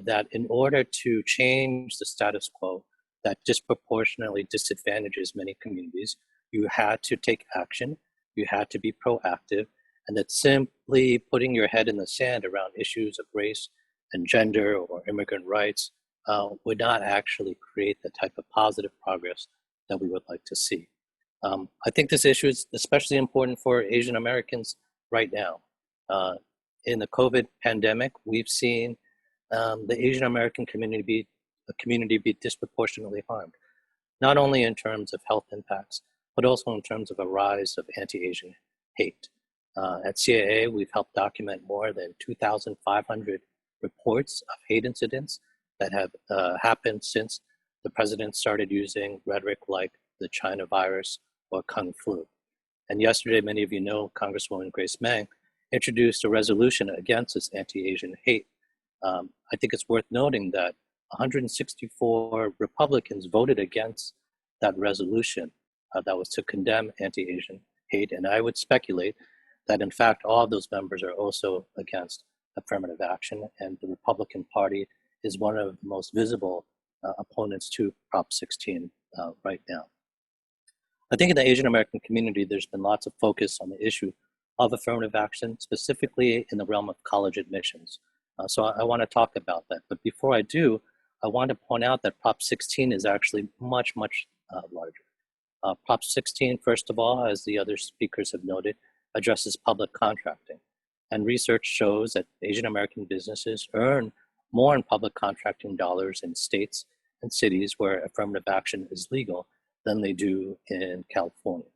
that in order to change the status quo that disproportionately disadvantages many communities, you had to take action, you had to be proactive, and that simply putting your head in the sand around issues of race and gender or immigrant rights would not actually create the type of positive progress that we would like to see. I think this issue is especially important for Asian Americans right now. In the COVID pandemic, we've seen the Asian American community be disproportionately harmed, not only in terms of health impacts, but also in terms of a rise of anti-Asian hate. At CAA, we've helped document more than 2,500 reports of hate incidents that have happened since the president started using rhetoric like the China virus or Kung flu. And yesterday, many of you know, Congresswoman Grace Meng introduced a resolution against this anti-Asian hate. I think it's worth noting that 164 Republicans voted against that resolution that was to condemn anti-Asian hate. And I would speculate that, in fact, all of those members are also against affirmative action. And the Republican Party is one of the most visible opponents to Prop 16 right now. I think in the Asian American community, there's been lots of focus on the issue of affirmative action, specifically in the realm of college admissions. So I want to talk about that. But before I do, I want to point out that Prop 16 is actually much, much larger. Prop 16, first of all, as the other speakers have noted, addresses public contracting. And research shows that Asian American businesses earn more in public contracting dollars in states and cities where affirmative action is legal than they do in California.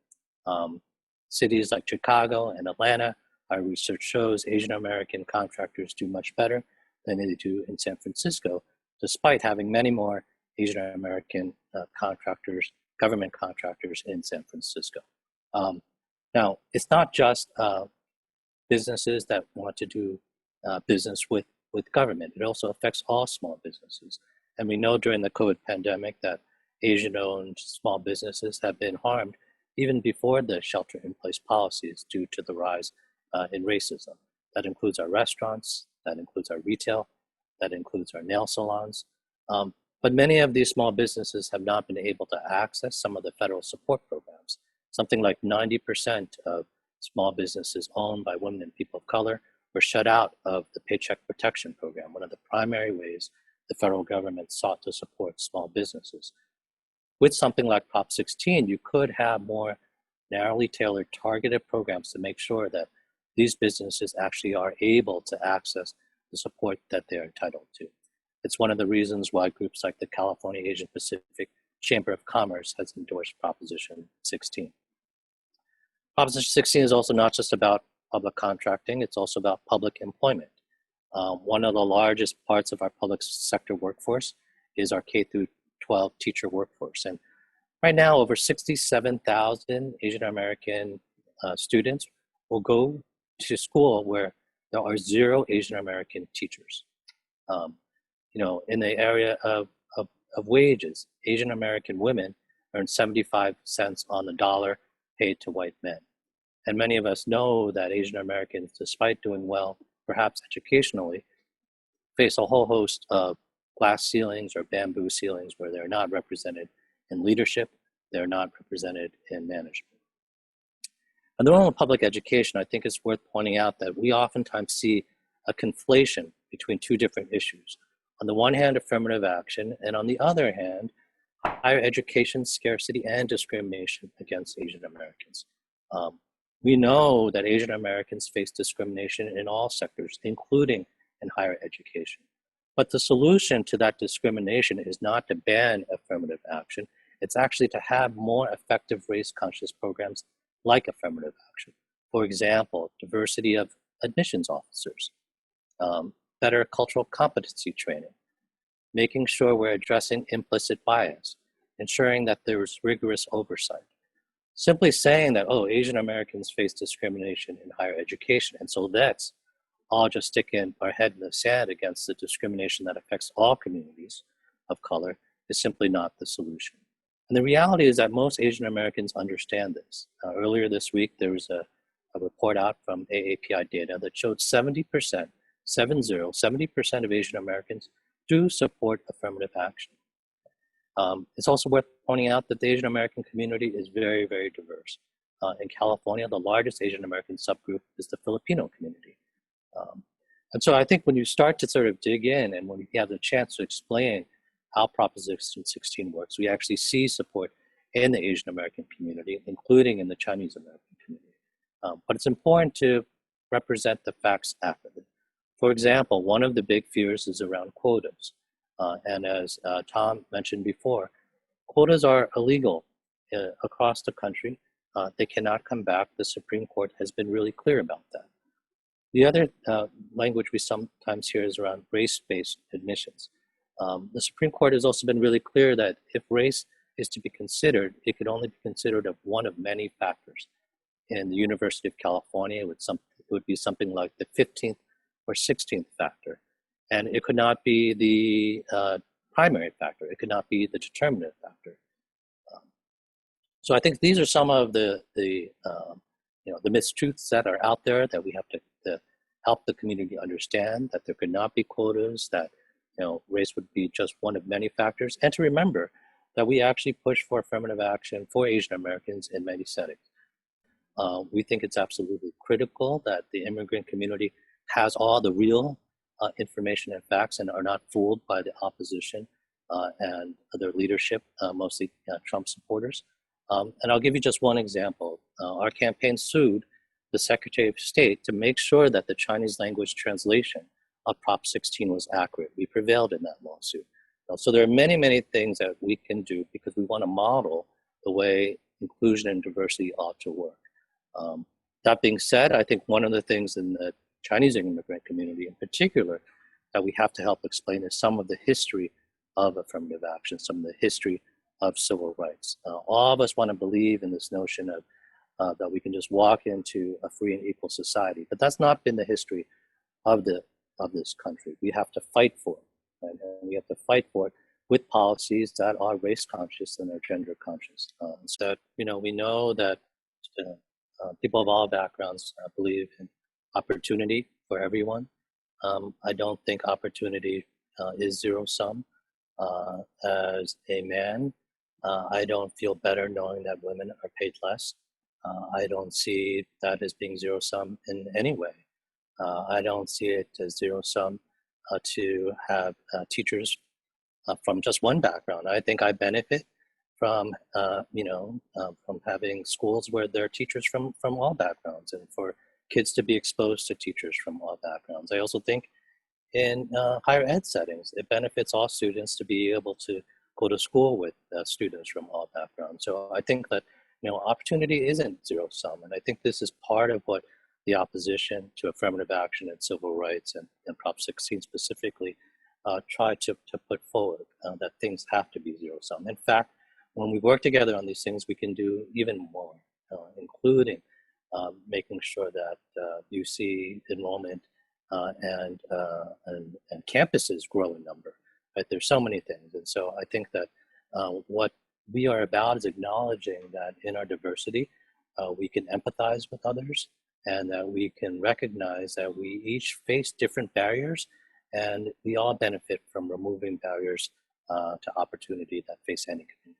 Cities like Chicago and Atlanta, our research shows Asian American contractors do much better than they do in San Francisco, despite having many more Asian American contractors, government contractors in San Francisco. Now, it's not just businesses that want to do business with government. It also affects all small businesses. And we know during the COVID pandemic that Asian-owned small businesses have been harmed even before the shelter-in-place policies due to the rise in racism. That includes our restaurants, that includes our retail, that includes our nail salons. But many of these small businesses have not been able to access some of the federal support programs. Something like 90% of small businesses owned by women and people of color were shut out of the Paycheck Protection Program, one of the primary ways the federal government sought to support small businesses. With something like Prop 16, you could have more narrowly tailored, targeted programs to make sure that these businesses actually are able to access the support that they're entitled to. It's one of the reasons why groups like the California Asian Pacific Chamber of Commerce has endorsed Proposition 16. Proposition 16 is also not just about public contracting, it's also about public employment. One of the largest parts of our public sector workforce is our K through 12 teacher workforce. And right now, over 67,000 Asian American students will go to school where there are 0 Asian American teachers. In the area of wages, Asian American women earn 75 cents on the dollar paid to white men. And many of us know that Asian Americans, despite doing well, perhaps educationally, face a whole host of glass ceilings or bamboo ceilings where they're not represented in leadership, they're not represented in management. And the role of public education, I think it's worth pointing out that we oftentimes see a conflation between two different issues. On the one hand, affirmative action, and on the other hand, higher education scarcity and discrimination against Asian Americans. We know that Asian Americans face discrimination in all sectors, including in higher education. But the solution to that discrimination is not to ban affirmative action. It's actually to have more effective race-conscious programs like affirmative action. For example, diversity of admissions officers, better cultural competency training, making sure we're addressing implicit bias, ensuring that there's rigorous oversight. Simply saying that, Asian Americans face discrimination in higher education, and so let's all just stick in our head in the sand against the discrimination that affects all communities of color is simply not the solution. And the reality is that most Asian Americans understand this. Earlier this week, there was a report out from AAPI data that showed 70% 70% of Asian Americans do support affirmative action. It's also worth pointing out that the Asian American community is very, very diverse. In California, the largest Asian American subgroup is the Filipino community. And so I think when you start to sort of dig in and when you have the chance to explain how Proposition 16 works, we actually see support in the Asian American community, including in the Chinese American community. But it's important to represent the facts accurately. For example, one of the big fears is around quotas. And as Tom mentioned before, quotas are illegal across the country. They cannot come back. The Supreme Court has been really clear about that. The other language we sometimes hear is around race-based admissions. The Supreme Court has also been really clear that if race is to be considered, it could only be considered of one of many factors. In the University of California, it would be something like the 15th or 16th factor. And it could not be the primary factor. It could not be the determinant factor. So I think these are some of the mistruths that are out there that we have to help the community understand, that there could not be quotas, that race would be just one of many factors, and to remember that we actually push for affirmative action for Asian Americans in many settings. We think it's absolutely critical that the immigrant community has all the real information and facts and are not fooled by the opposition and their leadership, mostly Trump supporters. And I'll give you just one example. Our campaign sued the Secretary of State to make sure that the Chinese language translation of Prop 16 was accurate. We prevailed in that lawsuit. So there are many, many things that we can do because we want to model the way inclusion and diversity ought to work. That being said, I think one of the things in the Chinese immigrant community in particular that we have to help explain is some of the history of affirmative action, some of the history of civil rights. All of us want to believe in this notion of that we can just walk into a free and equal society, but that's not been the history of this country. We have to fight for it, right? And we have to fight for it with policies that are race conscious and are gender conscious. So we know that people of all backgrounds believe in opportunity for everyone. I don't think opportunity is zero sum. As a man, I don't feel better knowing that women are paid less. I don't see that as being zero sum in any way. I don't see it as zero sum to have teachers from just one background. I think I benefit from from having schools where there are teachers from all backgrounds, and for kids to be exposed to teachers from all backgrounds. I also think in higher ed settings, it benefits all students to be able to go to school with students from all backgrounds. So I think that opportunity isn't zero sum, and I think this is part of what the opposition to affirmative action and civil rights and Prop 16 specifically try to put forward, that things have to be zero sum. In fact, when we work together on these things, we can do even more, including making sure that you see enrollment and campuses grow in number. Right? There's so many things, and so I think that what we are about is acknowledging that in our diversity, we can empathize with others, and that we can recognize that we each face different barriers, and we all benefit from removing barriers to opportunity that face any community.